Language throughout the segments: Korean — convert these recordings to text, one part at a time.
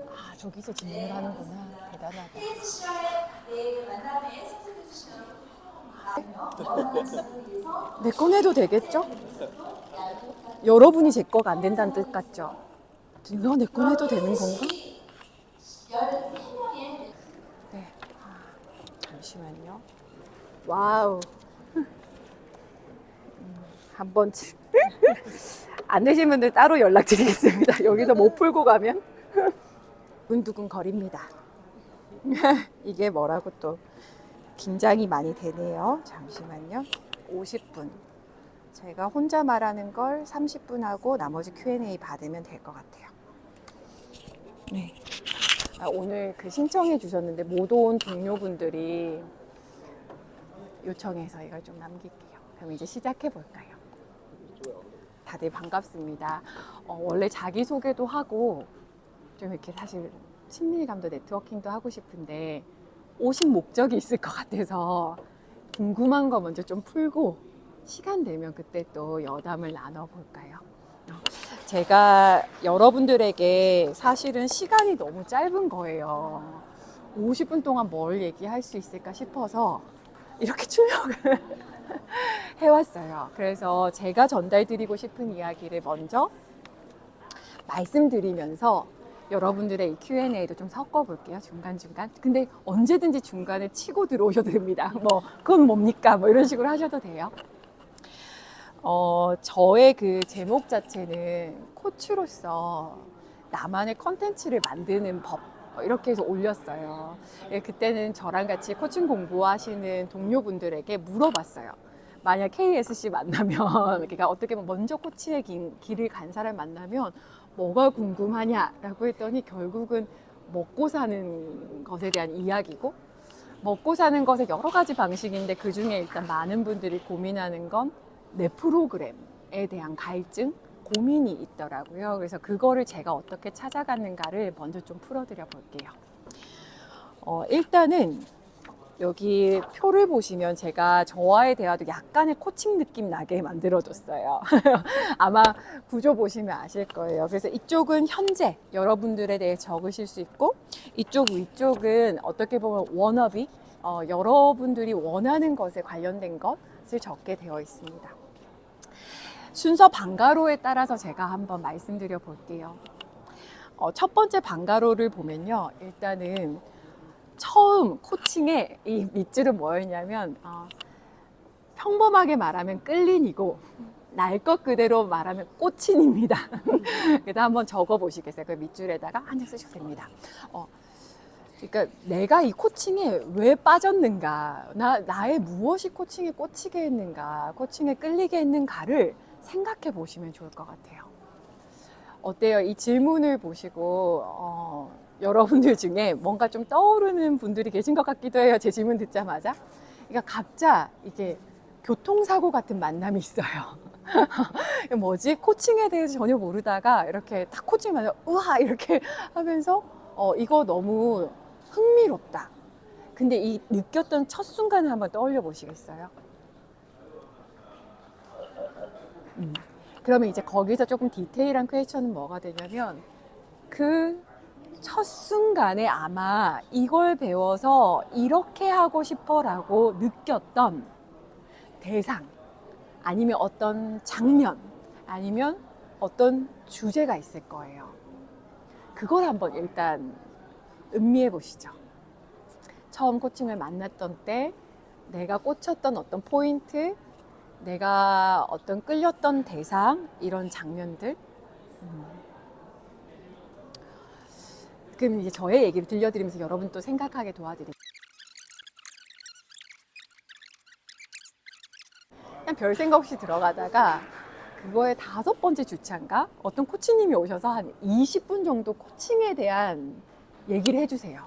아, 저기서 질문을 하는구나. 대단하다. 내 꺼내도 되겠죠? 여러분이 제 거가 안 된다는 뜻 같죠? 이거 내 꺼내도 되는 건가? 네. 잠시만요. 와우. 한번 안 되신 분들 따로 연락드리겠습니다. 여기서 못 풀고 가면 두근두근 거립니다. 이게 뭐라고 또 긴장이 많이 되네요. 잠시만요. 50분. 제가 혼자 말하는 걸 30분 하고 나머지 Q&A 받으면 될 것 같아요. 네. 오늘 그 신청해 주셨는데 못 온 동료분들이 요청해서 이걸 좀 남길게요. 그럼 이제 시작해 볼까요? 다들 반갑습니다. 원래 자기소개도 하고 좀 이렇게 사실 친밀감도 네트워킹도 하고 싶은데 오신 목적이 있을 것 같아서 궁금한 거 먼저 좀 풀고 시간 되면 그때 또 여담을 나눠볼까요? 제가 여러분들에게 사실은 시간이 너무 짧은 거예요. 50분 동안 뭘 얘기할 수 있을까 싶어서 이렇게 출력을 해왔어요. 그래서 제가 전달드리고 싶은 이야기를 먼저 말씀드리면서 여러분들의 이 Q&A도 좀 섞어볼게요. 중간중간. 근데 언제든지 중간에 치고 들어오셔도 됩니다. 뭐 그건 뭡니까? 뭐 이런 식으로 하셔도 돼요. 저의 그 제목 자체는 코치로서 나만의 컨텐츠를 만드는 법 이렇게 해서 올렸어요. 그때는 저랑 같이 코칭 공부하시는 동료분들에게 물어봤어요. 만약 KSC 만나면 그러니까 어떻게 보면 먼저 코치의 길을 간 사람 만나면 뭐가 궁금하냐라고 했더니 결국은 먹고 사는 것에 대한 이야기고 먹고 사는 것의 여러 가지 방식인데 그중에 일단 많은 분들이 고민하는 건 내 프로그램에 대한 갈증, 고민이 있더라고요. 그래서 그거를 제가 어떻게 찾아갔는가를 먼저 좀 풀어드려 볼게요. 일단은 여기 표를 보시면 제가 저와의 대화도 약간의 코칭 느낌 나게 만들어줬어요. 아마 구조 보시면 아실 거예요. 그래서 이쪽은 현재 여러분들에 대해 적으실 수 있고 이쪽 위쪽은 어떻게 보면 워너비, 여러분들이 원하는 것에 관련된 것을 적게 되어 있습니다. 순서 방가로에 따라서 제가 한번 말씀드려 볼게요. 첫 번째 방가로를 보면요. 일단은 처음 코칭의 이 밑줄은 뭐였냐면 평범하게 말하면 끌린이고 날 것 그대로 말하면 꼬친입니다. 그래서 한번 적어 보시겠어요? 그 밑줄에다가 한 장 쓰셔도 됩니다. 그러니까 내가 이 코칭에 왜 빠졌는가, 나의 무엇이 코칭에 꽂히게 했는가, 코칭에 끌리게 했는가를 생각해 보시면 좋을 것 같아요. 어때요? 이 질문을 보시고 여러분들 중에 뭔가 좀 떠오르는 분들이 계신 것 같기도 해요. 제 질문 듣자마자. 그러니까 각자 이게 교통사고 같은 만남이 있어요. 뭐지? 코칭에 대해서 전혀 모르다가 이렇게 딱 코칭하면 우와 이렇게 하면서 이거 너무 흥미롭다. 근데 이 느꼈던 첫 순간을 한번 떠올려 보시겠어요? 그러면 이제 거기서 조금 디테일한 퀘스천은 뭐가 되냐면 그 첫 순간에 아마 이걸 배워서 이렇게 하고 싶어 라고 느꼈던 대상 아니면 어떤 장면 아니면 어떤 주제가 있을 거예요. 그걸 한번 일단 음미해 보시죠. 처음 코칭을 만났던 때 내가 꽂혔던 어떤 포인트, 내가 어떤 끌렸던 대상, 이런 장면들. 그럼 이제 저의 얘기를 들려드리면서 여러분 또 생각하게 도와드릴게요. 그냥 별 생각 없이 들어가다가 그거의 5번째 주차인가? 어떤 코치님이 오셔서 한 20분 정도 코칭에 대한 얘기를 해주세요.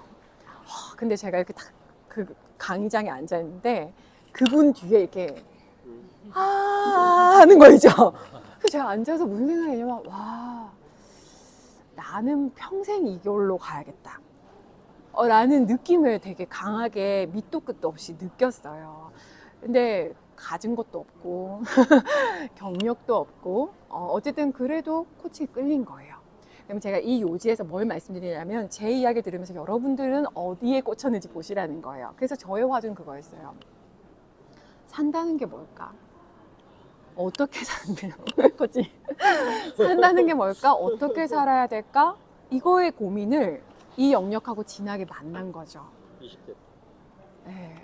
근데 제가 이렇게 딱 그 강의장에 앉아있는데 그분 뒤에 이렇게 하는 거죠. 그래서 제가 앉아서 무슨 생각이냐면 와, 나는 평생 이걸로 가야겠다 라는 느낌을 되게 강하게 밑도 끝도 없이 느꼈어요. 근데 가진 것도 없고 경력도 없고 어쨌든 그래도 코칭이 끌린 거예요. 그럼 제가 이 요지에서 뭘 말씀드리냐면 제 이야기 들으면서 여러분들은 어디에 꽂혔는지 보시라는 거예요. 그래서 저의 화두는 그거였어요. 산다는 게 뭘까? 어떻게 사는 거지? 산다는 게 뭘까? 어떻게 살아야 될까? 이거의 고민을 이 영역하고 진하게 만난 거죠. 20대. 네.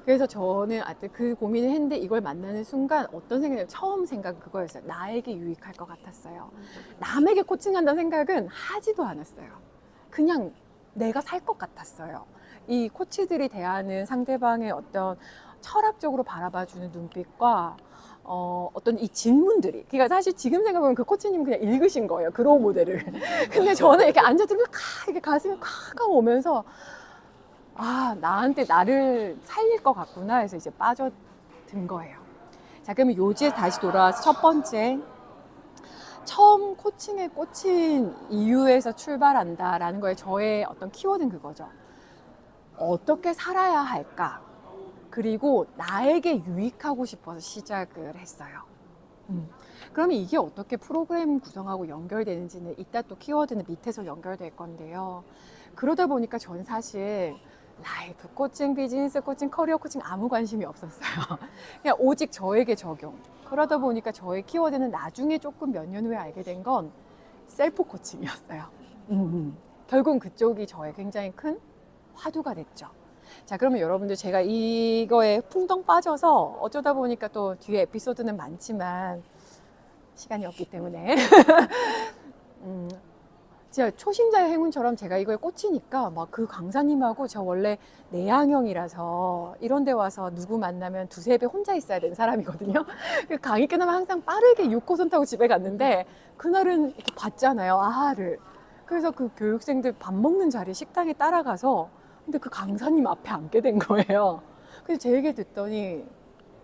그래서 저는 하여튼 그 고민을 했는데 이걸 만나는 순간 어떤 생각이 처음 생각은 그거였어요. 나에게 유익할 것 같았어요. 남에게 코칭한다는 생각은 하지도 않았어요. 그냥 내가 살 것 같았어요. 이 코치들이 대하는 상대방의 어떤 철학적으로 바라봐주는 눈빛과 어떤 이 질문들이, 그러니까 사실 지금 생각해보면 그 코치님 그냥 읽으신 거예요. 그 로우 모델을. 근데 저는 이렇게 앉아들면 이렇게 가슴이 콱 오면서 아, 나한테 나를 살릴 것 같구나 해서 이제 빠져든 거예요. 자, 그러면 요지에 다시 돌아와서 첫 번째, 처음 코칭에 꽂힌 이유에서 출발한다라는 거에 저의 어떤 키워드는 그거죠. 어떻게 살아야 할까? 그리고 나에게 유익하고 싶어서 시작을 했어요. 그러면 이게 어떻게 프로그램 구성하고 연결되는지는 이따 또 키워드는 밑에서 연결될 건데요. 그러다 보니까 전 사실 라이프 코칭, 비즈니스 코칭, 커리어 코칭 아무 관심이 없었어요. 그냥 오직 저에게 적용. 그러다 보니까 저의 키워드는 나중에 조금 몇 년 후에 알게 된 건 셀프 코칭이었어요. 결국은 그쪽이 저의 굉장히 큰 화두가 됐죠. 자, 그러면 여러분들 제가 이거에 풍덩 빠져서 어쩌다 보니까 또 뒤에 에피소드는 많지만 시간이 없기 때문에 진짜 초심자의 행운처럼 제가 이거에 꽂히니까 막 그 강사님하고 저 원래 내향형이라서 이런 데 와서 누구 만나면 두세 배 혼자 있어야 되는 사람이거든요. 강의 끝나면 항상 빠르게 6호선 타고 집에 갔는데 그날은 이렇게 봤잖아요, 아하를. 그래서 그 교육생들 밥 먹는 자리에 식당에 따라가서 근데 그 강사님 앞에 앉게 된 거예요. 그래서 제 얘기 듣더니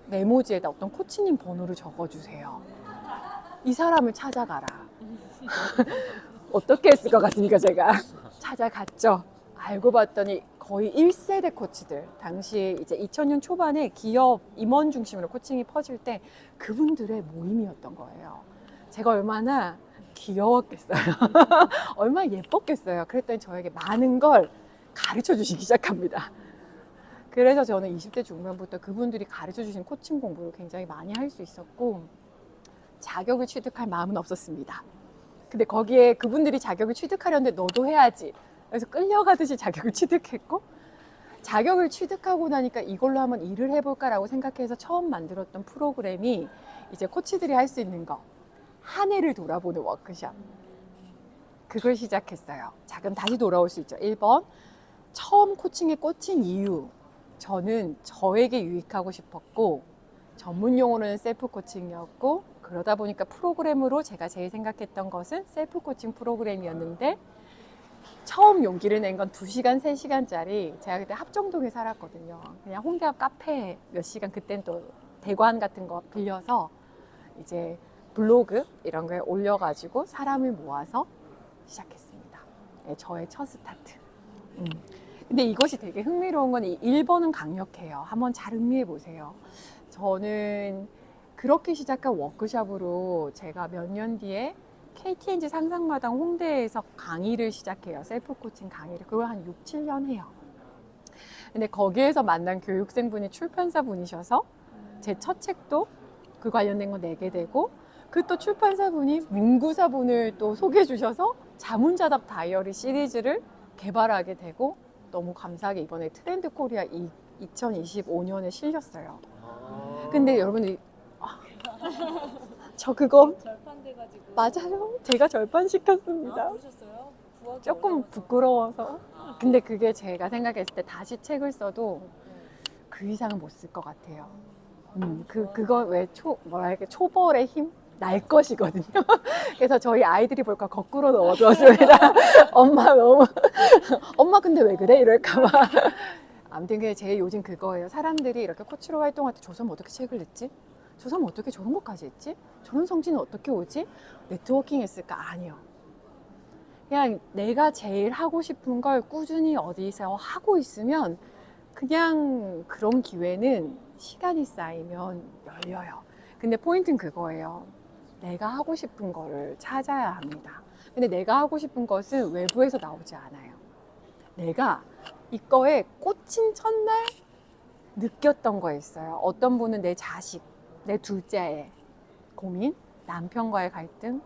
메모지에다 어떤 코치님 번호를 적어주세요. 이 사람을 찾아가라. 어떻게 했을 것 같습니까, 제가? 찾아갔죠. 알고 봤더니 거의 1세대 코치들. 당시 이제 2000년 초반에 기업 임원 중심으로 코칭이 퍼질 때 그분들의 모임이었던 거예요. 제가 얼마나 귀여웠겠어요. 얼마나 예뻤겠어요. 그랬더니 저에게 많은 걸 가르쳐 주시기 시작합니다. 그래서 저는 20대 중반부터 그분들이 가르쳐 주신 코칭 공부를 굉장히 많이 할 수 있었고 자격을 취득할 마음은 없었습니다. 근데 거기에 그분들이 자격을 취득하려는데 너도 해야지. 그래서 끌려가듯이 자격을 취득했고 자격을 취득하고 나니까 이걸로 한번 일을 해볼까라고 생각해서 처음 만들었던 프로그램이 이제 코치들이 할 수 있는 거. 한 해를 돌아보는 워크숍. 그걸 시작했어요. 자, 그럼 다시 돌아올 수 있죠. 1번. 처음 코칭에 꽂힌 이유. 저는 저에게 유익하고 싶었고 전문 용어로는 셀프 코칭이었고 그러다 보니까 프로그램으로 제가 제일 생각했던 것은 셀프 코칭 프로그램이었는데 처음 용기를 낸 건 2시간, 3시간짜리 제가 그때 합정동에 살았거든요. 그냥 홍대 앞 카페 몇 시간 그땐 또 대관 같은 거 빌려서 이제 블로그 이런 거에 올려가지고 사람을 모아서 시작했습니다. 네, 저의 첫 스타트. 근데 이것이 되게 흥미로운 건 이 1번은 강력해요. 한번 잘 음미해 보세요. 저는 그렇게 시작한 워크숍으로 제가 몇 년 뒤에 KTNG 상상마당 홍대에서 강의를 시작해요. 셀프 코칭 강의를. 그걸 한 6, 7년 해요. 근데 거기에서 만난 교육생분이 출판사 분이셔서 제 첫 책도 그 관련된 거 내게 되고 그 또 출판사분이 문구사분을 또 소개해 주셔서 자문자답 다이어리 시리즈를 개발하게 되고 너무 감사하게 이번에 트렌드 코리아 2025년에 실렸어요. 근데 여러분이 저 그거 절판돼가지고. 맞아요. 제가 절판시켰습니다. 보셨어요? 구하기 조금 어려워서. 부끄러워서. 근데 그게 제가 생각했을 때 다시 책을 써도 그 이상은 못 쓸 것 같아요. 그거 왜 초벌의 힘? 날 것이거든요. 그래서 저희 아이들이 볼까 거꾸로 넣어두었습니다. 엄마 너무 엄마 근데 왜 그래? 이럴까봐. 아무튼 그게 제 요즘 그거예요. 사람들이 이렇게 코치로 활동할 때 저 사람 어떻게 책을 냈지? 저 사람 어떻게 저런 것까지 했지? 저런 성진은 어떻게 오지? 네트워킹 했을까? 아니요. 그냥 내가 제일 하고 싶은 걸 꾸준히 어디서 하고 있으면 그냥 그런 기회는 시간이 쌓이면 열려요. 근데 포인트는 그거예요. 내가 하고 싶은 거를 찾아야 합니다. 근데 내가 하고 싶은 것은 외부에서 나오지 않아요. 내가 이거에 꽂힌 첫날 느꼈던 거 있어요. 어떤 분은 내 자식, 내 둘째의 고민, 남편과의 갈등,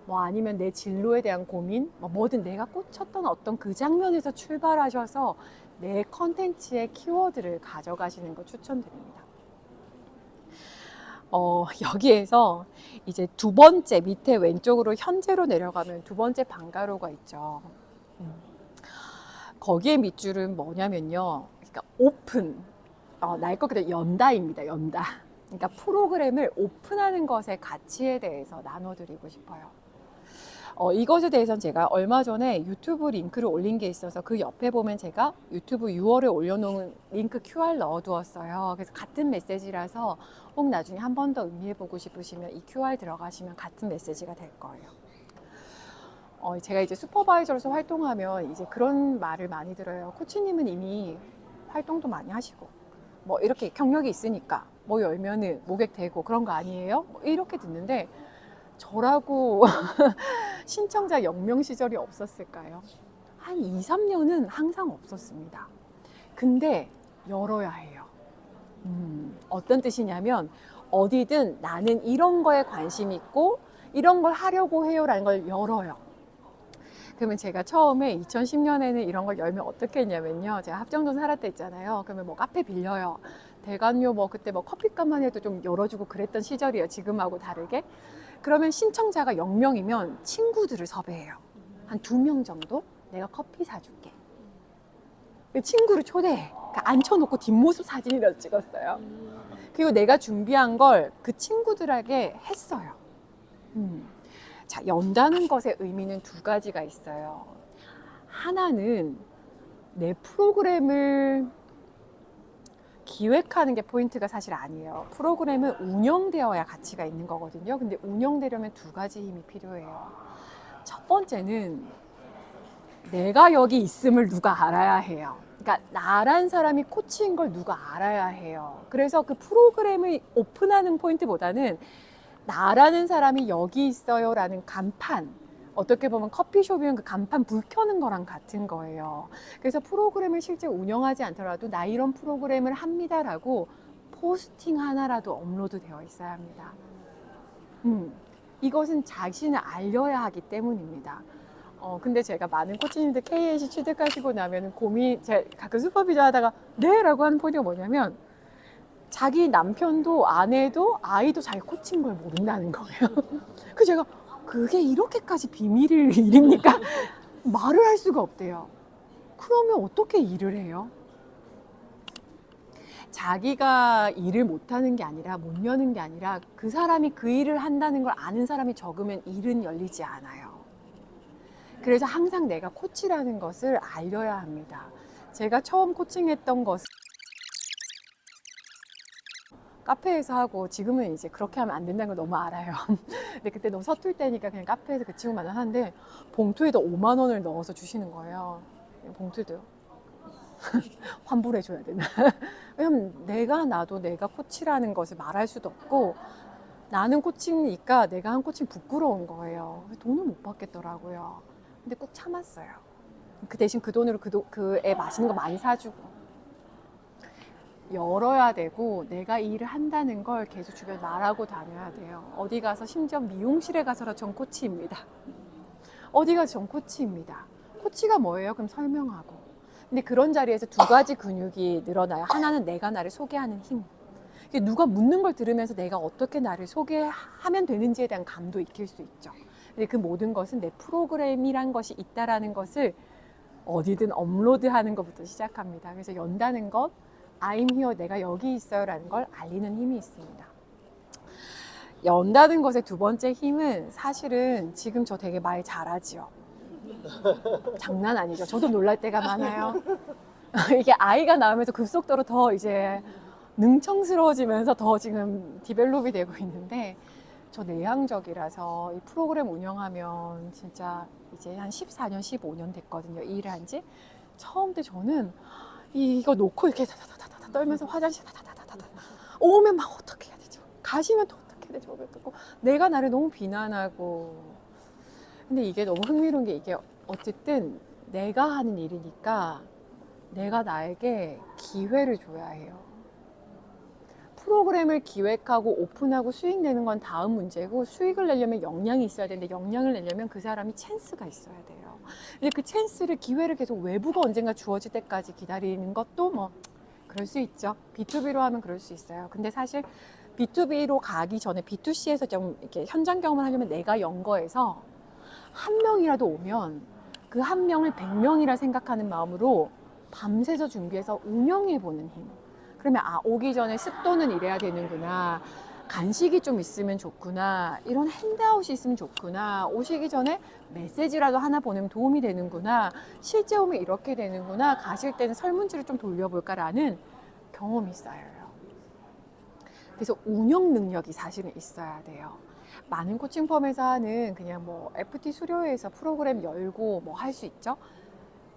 뭐 아니면 내 진로에 대한 고민, 뭐든 내가 꽂혔던 어떤 그 장면에서 출발하셔서 내 컨텐츠의 키워드를 가져가시는 거 추천드립니다. 여기에서 이제 두 번째 밑에 왼쪽으로 현재로 내려가면 두 번째 방가로가 있죠. 거기에 밑줄은 뭐냐면요. 그러니까 오픈, 날 것 그대로 연다입니다. 연다. 그러니까 프로그램을 오픈하는 것의 가치에 대해서 나눠드리고 싶어요. 이것에 대해서는 제가 얼마 전에 유튜브 링크를 올린 게 있어서 그 옆에 보면 제가 유튜브 6월에 올려놓은 링크 QR 넣어두었어요. 그래서 같은 메시지라서 꼭 나중에 한 번 더 의미해보고 싶으시면 이 QR 들어가시면 같은 메시지가 될 거예요. 제가 이제 슈퍼바이저로서 활동하면 이제 그런 말을 많이 들어요. 코치님은 이미 활동도 많이 하시고 뭐 이렇게 경력이 있으니까 뭐 열면은 모객 되고 그런 거 아니에요? 뭐 이렇게 듣는데 저라고 신청자 0명 시절이 없었을까요? 한 2, 3년은 항상 없었습니다. 근데 열어야 해요. 어떤 뜻이냐면 어디든 나는 이런 거에 관심 있고 이런 걸 하려고 해요 라는 걸 열어요. 그러면 제가 처음에 2010년에는 이런 걸 열면 어떻게 했냐면요. 제가 합정동 살았다 했잖아요. 그러면 뭐 카페 빌려요. 대관료 뭐 그때 뭐 커피값만 해도 좀 열어주고 그랬던 시절이에요. 지금하고 다르게. 그러면 신청자가 0명이면 친구들을 섭외해요. 한 2명 정도? 내가 커피 사줄게. 친구를 초대해. 그러니까 앉혀놓고 뒷모습 사진이라도 찍었어요. 그리고 내가 준비한 걸 그 친구들에게 했어요. 자, 연다는 것의 의미는 두 가지가 있어요. 하나는 내 프로그램을 기획하는 게 포인트가 사실 아니에요. 프로그램은 운영되어야 가치가 있는 거거든요. 근데 운영되려면 두 가지 힘이 필요해요. 첫 번째는 내가 여기 있음을 누가 알아야 해요. 그러니까 나란 사람이 코치인 걸 누가 알아야 해요. 그래서 그 프로그램을 오픈하는 포인트보다는 나라는 사람이 여기 있어요 라는 간판, 어떻게 보면 커피숍이면 그 간판 불 켜는 거랑 같은 거예요. 그래서 프로그램을 실제 운영하지 않더라도 나 이런 프로그램을 합니다라고 포스팅 하나라도 업로드 되어 있어야 합니다. 이것은 자신을 알려야 하기 때문입니다. 근데 제가 많은 코치님들 KAC 취득하시고 나면 제가 가끔 슈퍼비전 하다가 네? 라고 하는 포인트가 뭐냐면 자기 남편도 아내도 아이도 자기 코치인 걸 모른다는 거예요. 그래서 제가 그게 이렇게까지 비밀일 일입니까? 말을 할 수가 없대요. 그러면 어떻게 일을 해요? 자기가 일을 못하는 게 아니라 못 여는 게 아니라 그 사람이 그 일을 한다는 걸 아는 사람이 적으면 일은 열리지 않아요. 그래서 항상 내가 코치라는 것을 알려야 합니다. 제가 처음 코칭했던 것은 카페에서 하고 지금은 이제 그렇게 하면 안 된다는 걸 너무 알아요. 근데 그때 너무 서툴 때니까 그냥 카페에서 그 친구 만나서 하는데 봉투에다 5만 원을 넣어서 주시는 거예요. 봉투도요. 환불해 줘야 되나? 왜냐면 내가 코치라는 것을 말할 수도 없고 나는 코치니까 내가 한 코칭 부끄러운 거예요. 돈을 못 받겠더라고요. 근데 꾹 참았어요. 그 대신 그 돈으로 그 애 맛있는 거 많이 사주고. 열어야 되고 내가 일을 한다는 걸 계속 주변에 말하고 다녀야 돼요. 어디 가서 심지어 미용실에 가서라 전 코치입니다. 어디 가서 전 코치입니다. 코치가 뭐예요? 그럼 설명하고. 근데 그런 자리에서 두 가지 근육이 늘어나요. 하나는 내가 나를 소개하는 힘. 누가 묻는 걸 들으면서 내가 어떻게 나를 소개하면 되는지에 대한 감도 익힐 수 있죠. 근데 그 모든 것은 내 프로그램이란 것이 있다라는 것을 어디든 업로드하는 것부터 시작합니다. 그래서 연다는 것, I'm here, 내가 여기 있어요 라는 걸 알리는 힘이 있습니다. 연다는 것의 두 번째 힘은 사실은 지금 저 되게 말 잘하지요. 장난 아니죠. 저도 놀랄 때가 많아요. 이게 아이가 나오면서 급속도로 더 이제 능청스러워지면서 더 지금 디벨롭이 되고 있는데 저 내향적이라서 이 프로그램 운영하면 진짜 이제 한 14년, 15년 됐거든요. 이 일을 한 지. 처음 때 저는 이거 놓고 이렇게 다다다다다 떨면서 화장실 다다다다다 오면 막 어떻게 해야 되죠? 가시면 또 어떻게 돼, 저렇게 되고 내가 나를 너무 비난하고. 근데 이게 너무 흥미로운 게 이게 어쨌든 내가 하는 일이니까 내가 나에게 기회를 줘야 해요. 프로그램을 기획하고 오픈하고 수익 내는 건 다음 문제고, 수익을 내려면 역량이 있어야 되는데 역량을 내려면 그 사람이 찬스가 있어야 돼요. 근데 그 찬스를, 기회를 계속 외부가 언젠가 주어질 때까지 기다리는 것도 뭐 그럴 수 있죠. B2B로 하면 그럴 수 있어요. 근데 사실 B2B로 가기 전에 B2C에서 좀 이렇게 현장 경험을 하려면 내가 연 거에서 한 명이라도 오면 그 한 명을 100명이라 생각하는 마음으로 밤새서 준비해서 운영해 보는 힘. 그러면 오기 전에 습도는 이래야 되는구나, 간식이 좀 있으면 좋구나, 이런 핸드아웃이 있으면 좋구나, 오시기 전에 메시지라도 하나 보내면 도움이 되는구나, 실제 오면 이렇게 되는구나, 가실 때는 설문지를 좀 돌려볼까라는 경험이 쌓여요. 그래서 운영 능력이 사실은 있어야 돼요. 많은 코칭 펌에서 하는 그냥 뭐 FT 수료회에서 프로그램 열고 뭐 할 수 있죠.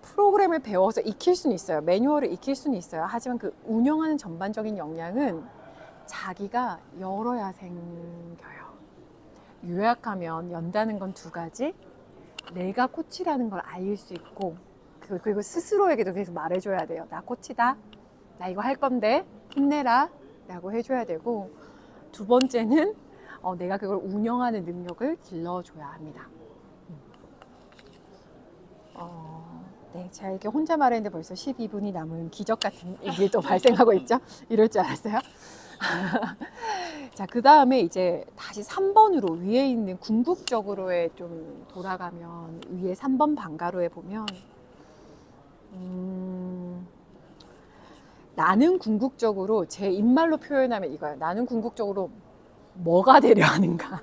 프로그램을 배워서 익힐 수는 있어요. 매뉴얼을 익힐 수는 있어요. 하지만 그 운영하는 전반적인 역량은 자기가 열어야 생겨요. 요약하면 연다는 건 두 가지. 내가 코치라는 걸 알릴 수 있고, 그리고 스스로에게도 계속 말해줘야 돼요. 나 코치다. 나 이거 할 건데 힘내라 라고 해줘야 되고, 두 번째는 내가 그걸 운영하는 능력을 길러줘야 합니다. 네, 제가 이렇게 혼자 말했는데 벌써 12분이 남은 기적 같은 일이 또 발생하고 있죠? 이럴 줄 알았어요? 자, 그 다음에 이제 다시 3번으로 위에 있는 궁극적으로에 좀 돌아가면, 위에 3번 방가로에 보면, 나는 궁극적으로, 제 입말로 표현하면 이거예요. 나는 궁극적으로 뭐가 되려 하는가?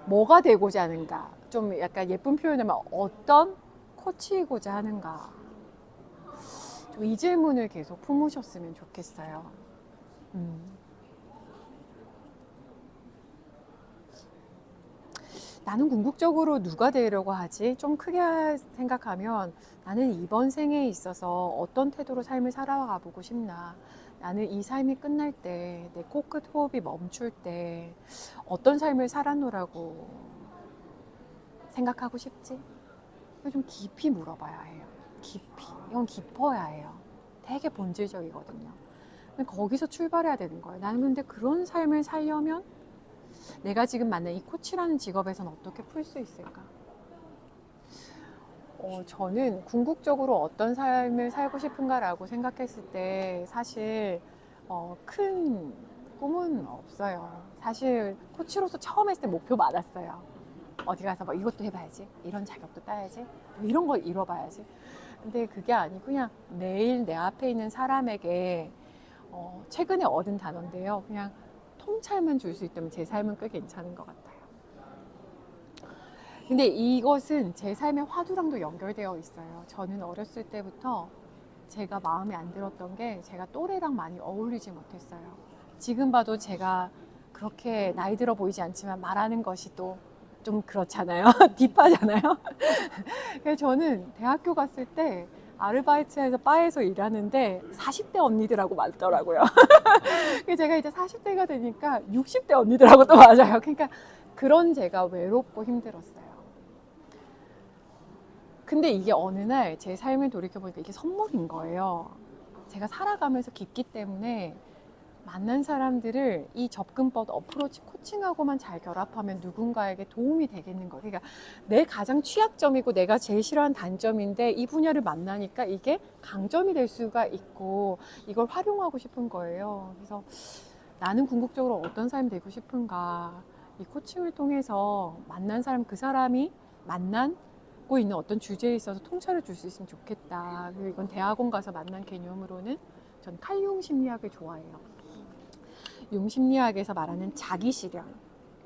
뭐가 되고자 하는가? 좀 약간 예쁜 표현하면 어떤 코치이고자 하는가? 좀 이 질문을 계속 품으셨으면 좋겠어요. 나는 궁극적으로 누가 되려고 하지? 좀 크게 생각하면, 나는 이번 생에 있어서 어떤 태도로 삶을 살아가 보고 싶나? 나는 이 삶이 끝날 때, 내 코끝 호흡이 멈출 때 어떤 삶을 살았노라고 생각하고 싶지? 좀 깊이 물어봐야 해요. 깊이. 이건 깊어야 해요. 되게 본질적이거든요. 거기서 출발해야 되는 거예요. 나는 근데 그런 삶을 살려면 내가 지금 만난 이 코치라는 직업에서는 어떻게 풀 수 있을까? 저는 궁극적으로 어떤 삶을 살고 싶은가라고 생각했을 때 사실 큰 꿈은 없어요. 사실 코치로서 처음 했을 때 목표 많았어요. 어디 가서 뭐 이것도 해봐야지, 이런 자격도 따야지, 뭐 이런 걸 이뤄봐야지. 근데 그게 아니고 그냥 매일 내 앞에 있는 사람에게 최근에 얻은 단어인데요. 그냥 통찰만 줄 수 있다면 제 삶은 꽤 괜찮은 것 같아요. 근데 이것은 제 삶의 화두랑도 연결되어 있어요. 저는 어렸을 때부터 제가 마음에 안 들었던 게, 제가 또래랑 많이 어울리지 못했어요. 지금 봐도 제가 그렇게 나이 들어 보이지 않지만 말하는 것이 또 좀 그렇잖아요. 딥하잖아요. 그래서 저는 대학교 갔을 때 아르바이트에서 바에서 일하는데 40대 언니들하고 맞더라고요. 제가 이제 40대가 되니까 60대 언니들하고 또 맞아요. 그러니까 그런 제가 외롭고 힘들었어요. 근데 이게 어느 날 제 삶을 돌이켜보니까 이게 선물인 거예요. 제가 살아가면서 깊기 때문에 만난 사람들을 이 접근법, 어프로치, 코칭하고만 잘 결합하면 누군가에게 도움이 되겠는 거예요. 그러니까 내 가장 취약점이고 내가 제일 싫어하는 단점인데 이 분야를 만나니까 이게 강점이 될 수가 있고, 이걸 활용하고 싶은 거예요. 그래서 나는 궁극적으로 어떤 사람이 되고 싶은가? 이 코칭을 통해서 만난 사람, 그 사람이 만나고 있는 어떤 주제에 있어서 통찰을 줄 수 있으면 좋겠다. 그리고 이건 대학원 가서 만난 개념으로는 전 칼융 심리학을 좋아해요. 융 심리학에서 말하는 자기 실현,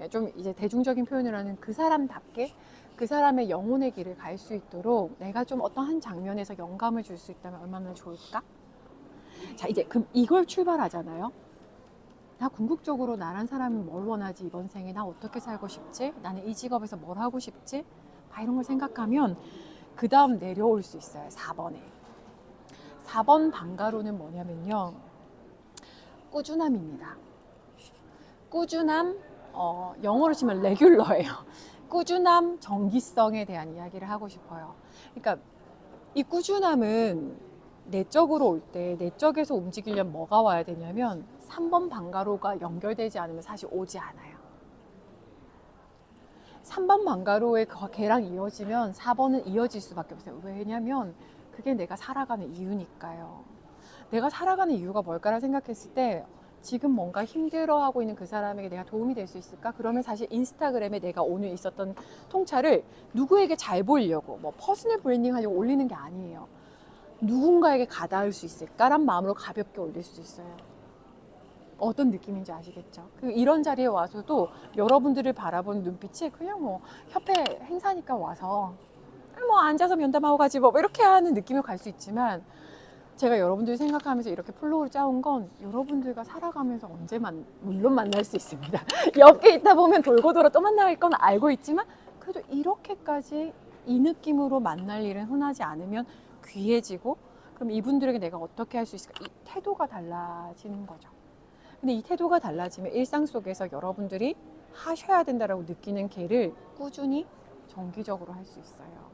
좀 이제 대중적인 표현을 하는 그 사람답게 그 사람의 영혼의 길을 갈 수 있도록 내가 좀 어떤 한 장면에서 영감을 줄 수 있다면 얼마나 좋을까? 자, 이제 그럼 이걸 출발하잖아요. 나 궁극적으로 나란 사람이 뭘 원하지? 이번 생에 나 어떻게 살고 싶지? 나는 이 직업에서 뭘 하고 싶지? 이런 걸 생각하면 그 다음 내려올 수 있어요. 4번에. 4번 방가로는 뭐냐면요, 꾸준함입니다. 꾸준함, 영어로 치면 레귤러예요. 꾸준함, 정기성에 대한 이야기를 하고 싶어요. 그러니까 이 꾸준함은 내적으로 올 때 내적에서 움직이려면 뭐가 와야 되냐면 3번 방가로가 연결되지 않으면 사실 오지 않아요. 3번 방가로의 걔랑 이어지면 4번은 이어질 수밖에 없어요. 왜냐면 그게 내가 살아가는 이유니까요. 내가 살아가는 이유가 뭘까라 생각했을 때 지금 뭔가 힘들어하고 있는 그 사람에게 내가 도움이 될 수 있을까? 그러면 사실 인스타그램에 내가 오늘 있었던 통찰을 누구에게 잘 보이려고 뭐 퍼스널 브랜딩 하려고 올리는 게 아니에요. 누군가에게 가닿을 수 있을까란 마음으로 가볍게 올릴 수 있어요. 어떤 느낌인지 아시겠죠? 이런 자리에 와서도 여러분들을 바라보는 눈빛이 그냥 뭐 협회 행사니까 와서 뭐 앉아서 면담하고 가지 뭐 이렇게 하는 느낌을 갈 수 있지만 제가 여러분들 생각하면서 이렇게 플로우를 짜온 건 여러분들과 살아가면서 물론 만날 수 있습니다. 옆에 있다 보면 돌고 돌아 또 만날 건 알고 있지만 그래도 이렇게까지 이 느낌으로 만날 일은 흔하지 않으면 귀해지고 그럼 이분들에게 내가 어떻게 할 수 있을까? 이 태도가 달라지는 거죠. 근데 이 태도가 달라지면 일상 속에서 여러분들이 하셔야 된다라고 느끼는 개를 꾸준히 정기적으로 할 수 있어요.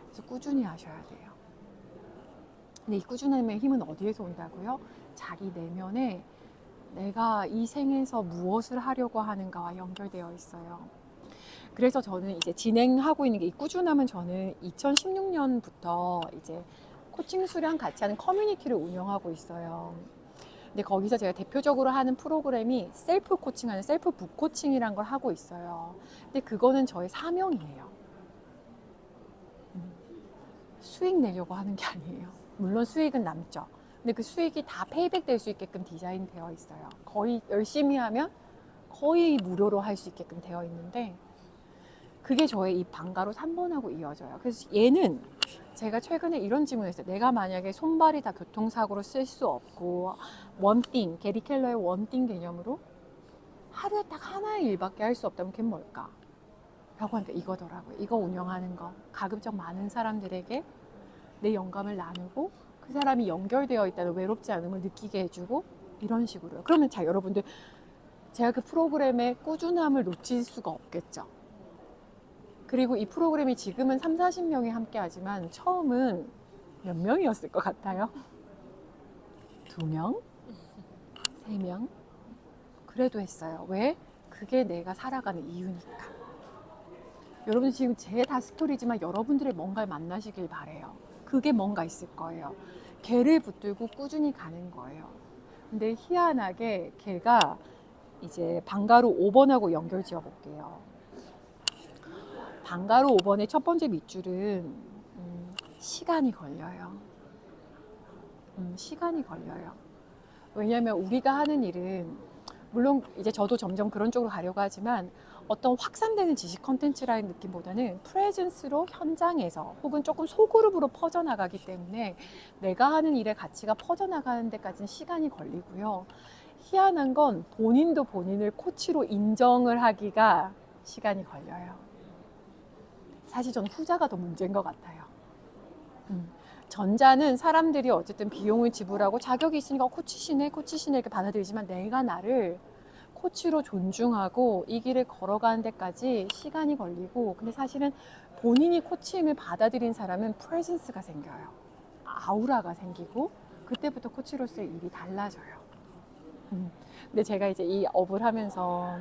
그래서 꾸준히 하셔야 돼요. 근데 이 꾸준함의 힘은 어디에서 온다고요? 자기 내면에 내가 이 생에서 무엇을 하려고 하는가와 연결되어 있어요. 그래서 저는 이제 진행하고 있는 게 이 꾸준함은 저는 2016년부터 이제 코칭 수련 같이 하는 커뮤니티를 운영하고 있어요. 근데 거기서 제가 대표적으로 하는 프로그램이 셀프 코칭하는 셀프 북 코칭이란 걸 하고 있어요. 근데 그거는 저의 사명이에요. 수익 내려고 하는 게 아니에요. 물론 수익은 남죠. 근데 그 수익이 다 페이백 될 수 있게끔 디자인 되어 있어요. 거의 열심히 하면 거의 무료로 할 수 있게끔 되어 있는데 그게 저의 이 방가로 3번하고 이어져요. 그래서 얘는 제가 최근에 이런 질문을 했어요. 내가 만약에 손발이 다 교통사고로 쓸 수 없고 원띵, 게리 켈러의 원띵 개념으로 하루에 딱 하나의 일밖에 할 수 없다면 그게 뭘까? 라고 하니까 이거더라고요. 이거 운영하는 거. 가급적 많은 사람들에게 내 영감을 나누고 그 사람이 연결되어 있다는 외롭지 않음을 느끼게 해주고 이런 식으로요. 그러면 자 여러분들 제가 그 프로그램의 꾸준함을 놓칠 수가 없겠죠. 그리고 이 프로그램이 지금은 3, 40명이 함께 하지만 처음은 몇 명이었을 것 같아요? 2명? 3명? 그래도 했어요. 왜? 그게 내가 살아가는 이유니까. 여러분 지금 제 다 스토리지만 여러분들의 뭔가를 만나시길 바래요. 그게 뭔가 있을 거예요. 개를 붙들고 꾸준히 가는 거예요. 근데 희한하게 개가 이제 방가루 5번하고 연결 지어 볼게요. 방가루 5번의 첫 번째 밑줄은 시간이 걸려요. 시간이 걸려요. 왜냐하면 우리가 하는 일은 물론 이제 저도 점점 그런 쪽으로 가려고 하지만 어떤 확산되는 지식 컨텐츠라는 느낌보다는 프레젠스로 현장에서 혹은 조금 소그룹으로 퍼져나가기 때문에 내가 하는 일의 가치가 퍼져나가는 데까지는 시간이 걸리고요. 희한한 건 본인도 본인을 코치로 인정을 하기가 시간이 걸려요. 사실 저는 후자가 더 문제인 것 같아요. 전자는 사람들이 어쨌든 비용을 지불하고 자격이 있으니까 코치시네 이렇게 받아들이지만 내가 나를 코치로 존중하고 이 길을 걸어가는 데까지 시간이 걸리고 근데 사실은 본인이 코치임을 받아들인 사람은 프레젠스가 생겨요. 아우라가 생기고 그때부터 코치로서의 일이 달라져요. 근데 제가 이제 이 업을 하면서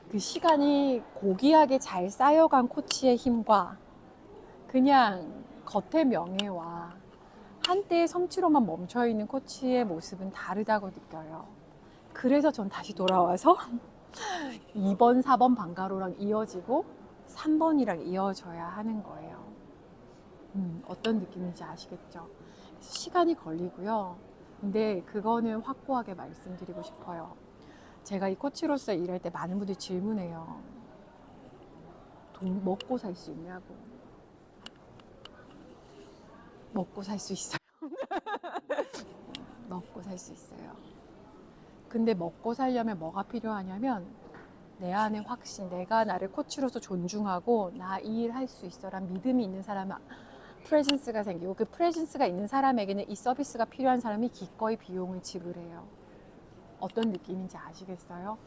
그 시간이 고귀하게 잘 쌓여간 코치의 힘과 그냥 겉의 명예와 한때의 성취로만 멈춰있는 코치의 모습은 다르다고 느껴요. 그래서 전 다시 돌아와서 2번, 4번 방가로랑 이어지고 3번이랑 이어져야 하는 거예요. 어떤 느낌인지 아시겠죠? 시간이 걸리고요. 근데 그거는 확고하게 말씀드리고 싶어요. 제가 이 코치로서 일할 때 많은 분들이 질문해요. 돈 먹고 살 수 있냐고. 먹고 살 수 있어요. 먹고 살 수 있어요. 근데 먹고 살려면 뭐가 필요하냐면 내 안의 확신, 내가 나를 코치로서 존중하고 나 이 일 할 수 있어란 믿음이 있는 사람은 프레젠스가 생기고 그 프레젠스가 있는 사람에게는 이 서비스가 필요한 사람이 기꺼이 비용을 지불해요. 어떤 느낌인지 아시겠어요?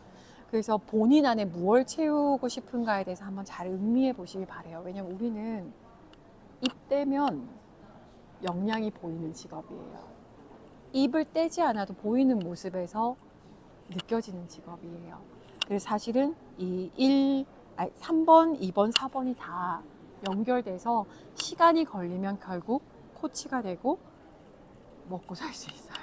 그래서 본인 안에 무엇을 채우고 싶은가에 대해서 한번 잘 음미해 보시기 바래요. 왜냐면 우리는 입 떼면 역량이 보이는 직업이에요. 입을 떼지 않아도 보이는 모습에서 느껴지는 직업이에요. 그래서 사실은 이 3번, 2번, 4번이 다 연결돼서 시간이 걸리면 결국 코치가 되고 먹고 살 수 있어요.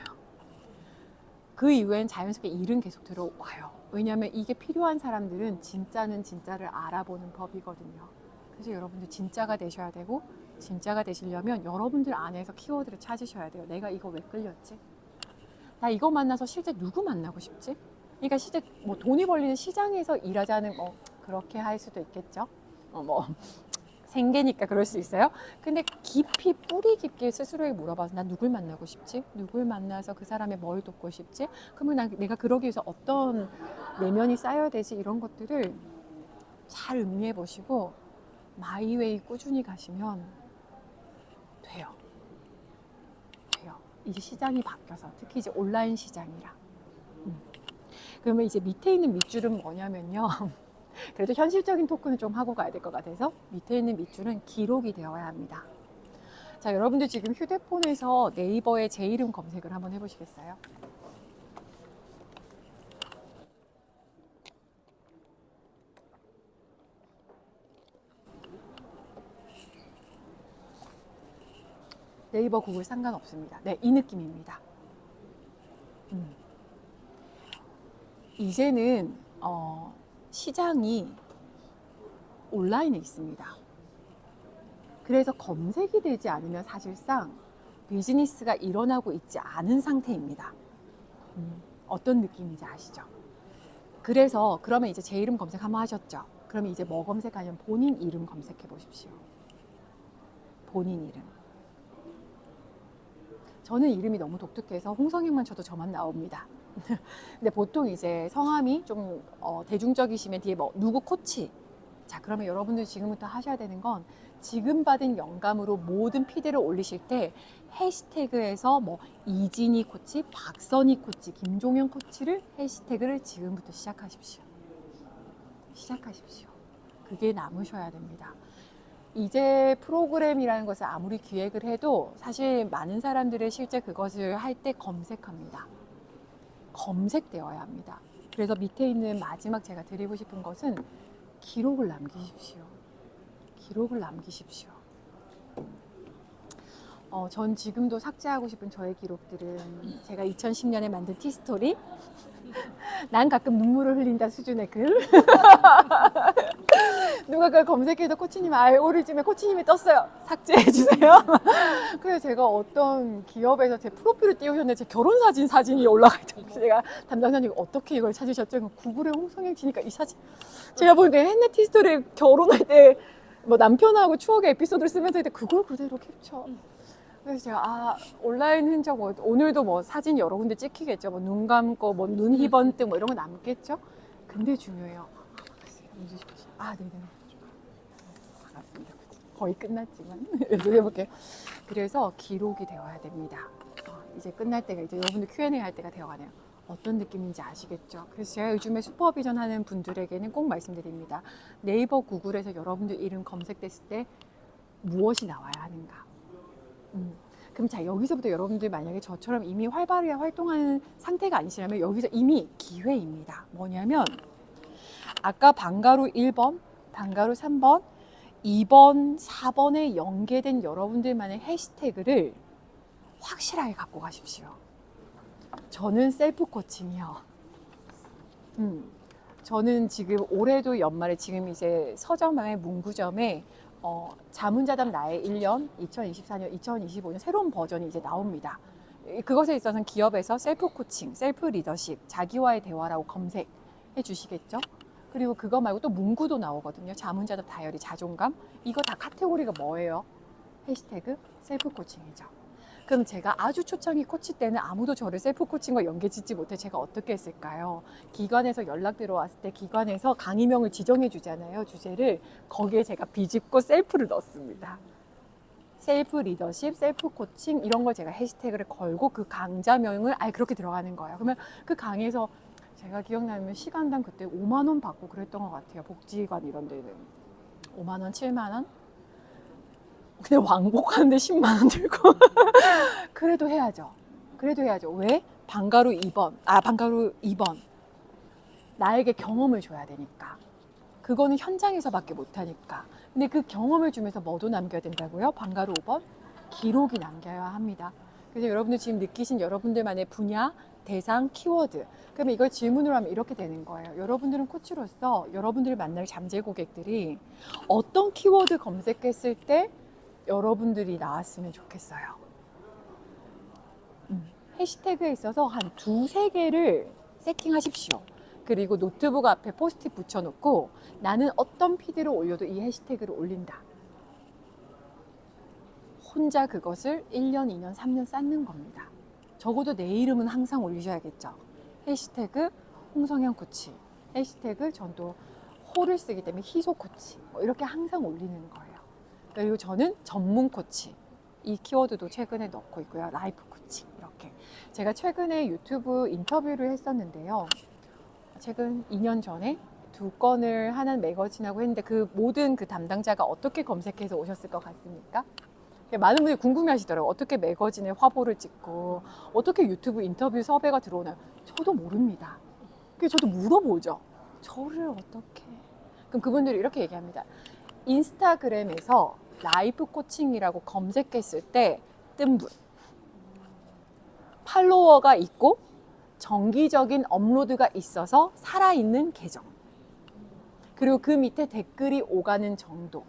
그 이후엔 자연스럽게 일은 계속 들어와요. 왜냐하면 이게 필요한 사람들은 진짜는 진짜를 알아보는 법이거든요. 그래서 여러분들 진짜가 되셔야 되고, 진짜가 되시려면 여러분들 안에서 키워드를 찾으셔야 돼요. 내가 이거 왜 끌렸지? 나 이거 만나서 실제 누구 만나고 싶지? 그러니까 실제 뭐 돈이 벌리는 시장에서 일하자는 뭐 그렇게 할 수도 있겠죠. 뭐 생계니까 그럴 수 있어요. 근데 깊이 뿌리 깊게 스스로에게 물어봐서 난 누굴 만나고 싶지? 누굴 만나서 그 사람의 뭘 돕고 싶지? 그러면 내가 그러기 위해서 어떤 내면이 쌓여야 되지? 이런 것들을 잘 음미해 보시고 마이웨이 꾸준히 가시면 돼요. 이제 시장이 바뀌어서 특히 이제 온라인 시장이라. 그러면 이제 밑에 있는 밑줄은 뭐냐면요. 그래도 현실적인 토크는 좀 하고 가야 될 것 같아서 밑에 있는 밑줄은 기록이 되어야 합니다. 자, 여러분들 지금 휴대폰에서 네이버에 제 이름 검색을 한번 해보시겠어요? 네이버, 구글 상관없습니다. 네, 이 느낌입니다. 이제는 시장이 온라인에 있습니다. 그래서 검색이 되지 않으면 사실상 비즈니스가 일어나고 있지 않은 상태입니다. 어떤 느낌인지 아시죠? 그래서 그러면 이제 제 이름 검색 한번 하셨죠? 그러면 이제 뭐 검색하냐면 본인 이름 검색해 보십시오. 본인 이름. 저는 이름이 너무 독특해서 홍성형만 쳐도 저만 나옵니다. 근데 보통 이제 성함이 좀 대중적이시면 뒤에 뭐 누구 코치. 자, 그러면 여러분들 지금부터 하셔야 되는 건 지금 받은 영감으로 모든 피드를 올리실 때 해시태그에서 뭐 이진희 코치, 박선희 코치, 김종현 코치를 해시태그를 지금부터 시작하십시오. 그게 남으셔야 됩니다. 이제 프로그램이라는 것을 아무리 기획을 해도 사실 많은 사람들이 실제 그것을 할 때 검색합니다. 검색되어야 합니다. 그래서 밑에 있는 마지막 제가 드리고 싶은 것은 기록을 남기십시오. 전 지금도 삭제하고 싶은 저의 기록들은 제가 2010년에 만든 티스토리, 난 가끔 눈물을 흘린다 수준의 글. 누가 그걸 검색해도 코치님 알고리즘에 코치님이 떴어요. 삭제해 주세요. 그래서 제가 어떤 기업에서 제 프로필을 띄우셨는데 제 결혼 사진이 올라가 있더라고요. 제가 담당자님 어떻게 이걸 찾으셨죠? 구글에 홍성형 치니까 이 사진. 제가 보니까 헨리 티스토리 결혼할 때 뭐 남편하고 추억의 에피소드를 쓰면서 했는데 그걸 그대로 캡처. 그래서 제가 온라인 흔적 오늘도 뭐 사진 여러 군데 찍히겠죠. 뭐 눈 감고 뭐 눈 희번뜩 뭐 이런 거 남겠죠. 근데 중요해요. 네네. 반갑습니다. 거의 끝났지만 해볼게요. 그래서 기록이 되어야 됩니다. 이제 끝날 때가 이제 여러분들 Q&A 할 때가 되어가네요. 어떤 느낌인지 아시겠죠? 그래서 제가 요즘에 슈퍼비전 하는 분들에게는 꼭 말씀드립니다. 네이버, 구글에서 여러분들 이름 검색됐을 때 무엇이 나와야 하는가? 그럼 자, 여기서부터 여러분들 만약에 저처럼 이미 활발하게 활동하는 상태가 아니시라면 여기서 이미 기회입니다. 뭐냐면 아까 방가루 1번, 방가루 3번, 2번, 4번에 연계된 여러분들만의 해시태그를 확실하게 갖고 가십시오. 저는 셀프 코칭이요. 저는 지금 올해도 연말에 지금 이제 서점의 문구점에 자문자답 나의 1년, 2024년, 2025년 새로운 버전이 이제 나옵니다. 그것에 있어서는 기업에서 셀프 코칭, 셀프 리더십, 자기와의 대화라고 검색해 주시겠죠? 그리고 그거 말고 또 문구도 나오거든요. 자문자답 다이어리, 자존감. 이거 다 카테고리가 뭐예요? 해시태그 셀프 코칭이죠. 그럼 제가 아주 초창기 코치 때는 아무도 저를 셀프 코칭과 연계짓지 못해 제가 어떻게 했을까요? 기관에서 연락 들어왔을 때 기관에서 강의명을 지정해 주잖아요. 주제를. 거기에 제가 비집고 셀프를 넣습니다. 셀프 리더십, 셀프 코칭 이런 걸 제가 해시태그를 걸고 그 강좌명을 아예 그렇게 들어가는 거예요. 그러면 그 강의에서 제가 기억나면 시간당 그때 5만 원 받고 그랬던 것 같아요. 복지관 이런 데는 5만 원, 7만 원. 근데 왕복하는데 10만 원 들고 그래도 해야죠. 그래도 해야죠. 왜? 방과후 2번. 나에게 경험을 줘야 되니까. 그거는 현장에서밖에 못하니까. 근데 그 경험을 주면서 뭐도 남겨야 된다고요? 방과후 5번? 기록이 남겨야 합니다. 그래서 여러분들 지금 느끼신 여러분들만의 분야, 대상, 키워드. 그러면 이걸 질문으로 하면 이렇게 되는 거예요. 여러분들은 코치로서 여러분들을 만날 잠재 고객들이 어떤 키워드 검색했을 때 여러분들이 나왔으면 좋겠어요. 해시태그에 있어서 한 2-3개를 세팅하십시오. 그리고 노트북 앞에 포스트잇 붙여놓고 나는 어떤 피드를 올려도 이 해시태그를 올린다. 혼자 그것을 1년, 2년, 3년 쌓는 겁니다. 적어도 내 이름은 항상 올리셔야겠죠. 해시태그 홍성현 코치, 해시태그 전도 호를 쓰기 때문에 희소 코치, 이렇게 항상 올리는 거예요. 그리고 저는 전문 코치, 이 키워드도 최근에 넣고 있고요. 라이프 코치, 이렇게. 제가 최근에 유튜브 인터뷰를 했었는데요. 최근 2년 전에 2건을 하는 매거진하고 했는데 그 모든 그 담당자가 어떻게 검색해서 오셨을 것 같습니까? 많은 분들이 궁금해 하시더라고요. 어떻게 매거진에 화보를 찍고 어떻게 유튜브 인터뷰 섭외가 들어오나요? 저도 모릅니다. 그래서 저도 물어보죠. 저를 어떻게? 그럼 그분들이 이렇게 얘기합니다. 인스타그램에서 라이프 코칭이라고 검색했을 때 뜬 분, 팔로워가 있고 정기적인 업로드가 있어서 살아있는 계정, 그리고 그 밑에 댓글이 오가는 정도,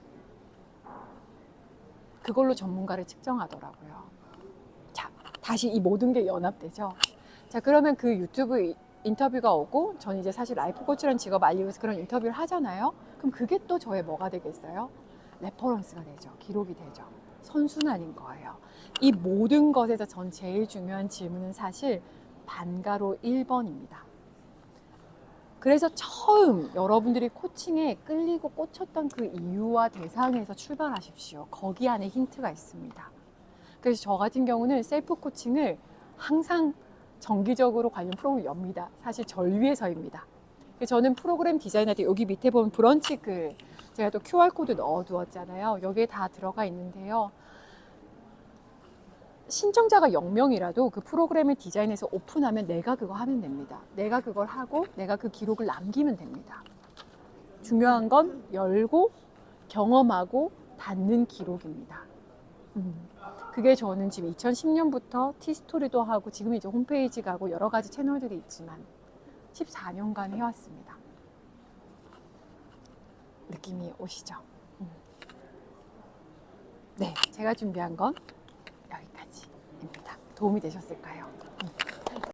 그걸로 전문가를 측정하더라고요. 자, 다시 이 모든 게 연합되죠. 자, 그러면 그 유튜브 인터뷰가 오고 전 이제 사실 라이프 코치라는 직업 알리기 위해서 그런 인터뷰를 하잖아요. 그럼 그게 또 저의 뭐가 되겠어요? 레퍼런스가 되죠. 기록이 되죠. 선순환인 거예요. 이 모든 것에서 전 제일 중요한 질문은 사실 반가로 1번입니다. 그래서 처음 여러분들이 코칭에 끌리고 꽂혔던 그 이유와 대상에서 출발하십시오. 거기 안에 힌트가 있습니다. 그래서 저 같은 경우는 셀프 코칭을 항상 정기적으로 관련 프로그램을 엽니다. 사실 절 위해서입니다. 저는 프로그램 디자인할 때 여기 밑에 보면 브런치 글, 제가 또 QR코드 넣어두었잖아요. 여기에 다 들어가 있는데요. 신청자가 0명이라도 그 프로그램을 디자인해서 오픈하면 내가 그거 하면 됩니다. 내가 그걸 하고 내가 그 기록을 남기면 됩니다. 중요한 건 열고 경험하고 닫는 기록입니다. 그게 저는 지금 2010년부터 티스토리도 하고 지금 이제 홈페이지 가고 여러 가지 채널들이 있지만 14년간 해왔습니다. 느낌이 오시죠? 네, 제가 준비한 건 여기까지입니다. 도움이 되셨을까요?